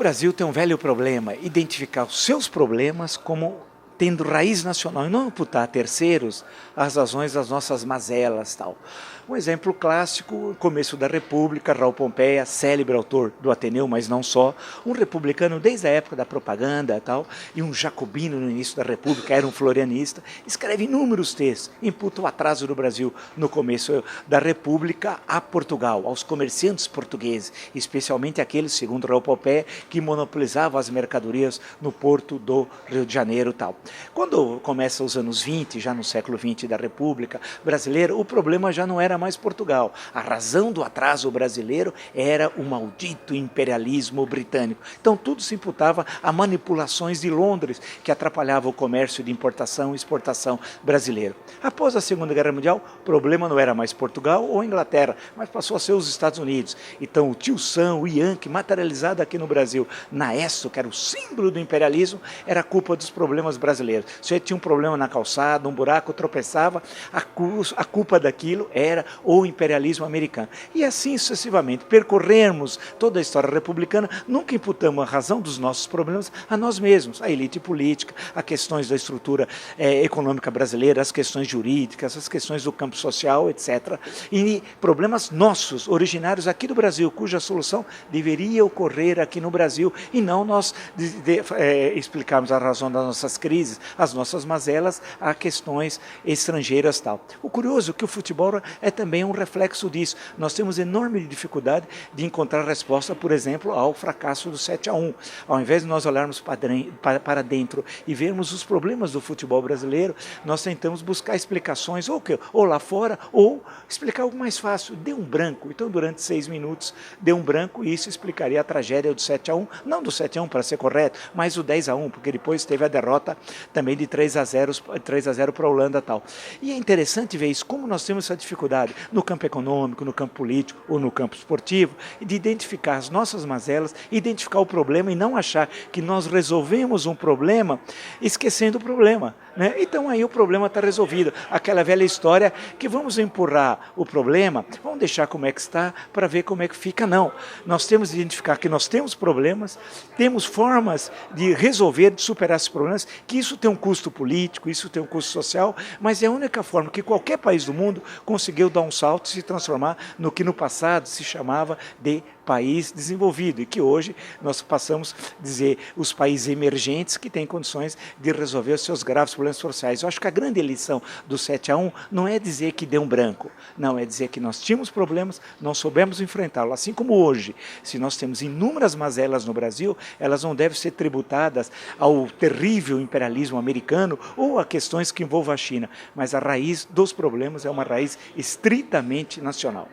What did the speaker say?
Brasil tem um velho problema, identificar os seus problemas como tendo raiz nacional e não imputar a terceiros as razões das nossas mazelas. Tal. Um exemplo clássico, o começo da República, Raul Pompeia, célebre autor do Ateneu, mas não só, um republicano desde a época da propaganda tal, e um jacobino no início da República, era um florianista, escreve inúmeros textos, imputa o atraso do Brasil no começo da República a Portugal, aos comerciantes portugueses, especialmente aqueles, segundo Raul Pompeia, que monopolizavam as mercadorias no porto do Rio de Janeiro tal. Quando começa os anos 20, já no século 20 da República Brasileira, o problema já não era mais Portugal. A razão do atraso brasileiro era o maldito imperialismo britânico. Então tudo se imputava a manipulações de Londres que atrapalhavam o comércio de importação e exportação brasileiro. Após a Segunda Guerra Mundial, o problema não era mais Portugal ou Inglaterra, mas passou a ser os Estados Unidos. Então o tio Sam, o Yankee, materializado aqui no Brasil, Naesto, que era o símbolo do imperialismo, era culpa dos problemas brasileiros. Se ele tinha um problema na calçada, um buraco, tropeçava, a culpa daquilo era o imperialismo americano. E assim sucessivamente, percorrermos toda a história republicana, nunca imputamos a razão dos nossos problemas a nós mesmos, a elite política, a questões da estrutura econômica brasileira, as questões jurídicas, as questões do campo social, etc. E problemas nossos, originários aqui do Brasil, cuja solução deveria ocorrer aqui no Brasil, e não nós explicarmos a razão das nossas crises, as nossas mazelas, a questões estrangeiras tal. O curioso é que o futebol é também um reflexo disso. Nós temos enorme dificuldade de encontrar resposta, por exemplo, ao fracasso do 7-1. Ao invés de nós olharmos para dentro e vermos os problemas do futebol brasileiro, nós tentamos buscar explicações ou lá fora, ou explicar algo mais fácil. Dê um branco. Então, durante 6 minutos, dê um branco e isso explicaria a tragédia do 7-1, não do 7-1 para ser correto, mas do 10-1, porque depois teve a derrota também de 3-0 para a Holanda tal. E é interessante ver isso, como nós temos essa dificuldade no campo econômico, no campo político ou no campo esportivo, de identificar as nossas mazelas, identificar o problema e não achar que nós resolvemos um problema esquecendo o problema. Né? Então aí o problema está resolvido. Aquela velha história que vamos empurrar o problema, vamos deixar como é que está para ver como é que fica. Não, nós temos de identificar que nós temos problemas, temos formas de resolver, de superar esses problemas, que isso tem um custo político, isso tem um custo social, mas é a única forma que qualquer país do mundo conseguiu dar um salto e se transformar no que no passado se chamava de país desenvolvido, e que hoje nós passamos a dizer os países emergentes que têm condições de resolver os seus graves problemas sociais. Eu acho que a grande lição do 7-1 não é dizer que deu um branco, não, é dizer que nós tínhamos problemas, não soubemos enfrentá-los. Assim como hoje, se nós temos inúmeras mazelas no Brasil, elas não devem ser tributadas ao terrível imperialismo americano ou a questões que envolvam a China, mas a raiz dos problemas é uma raiz estritamente nacional.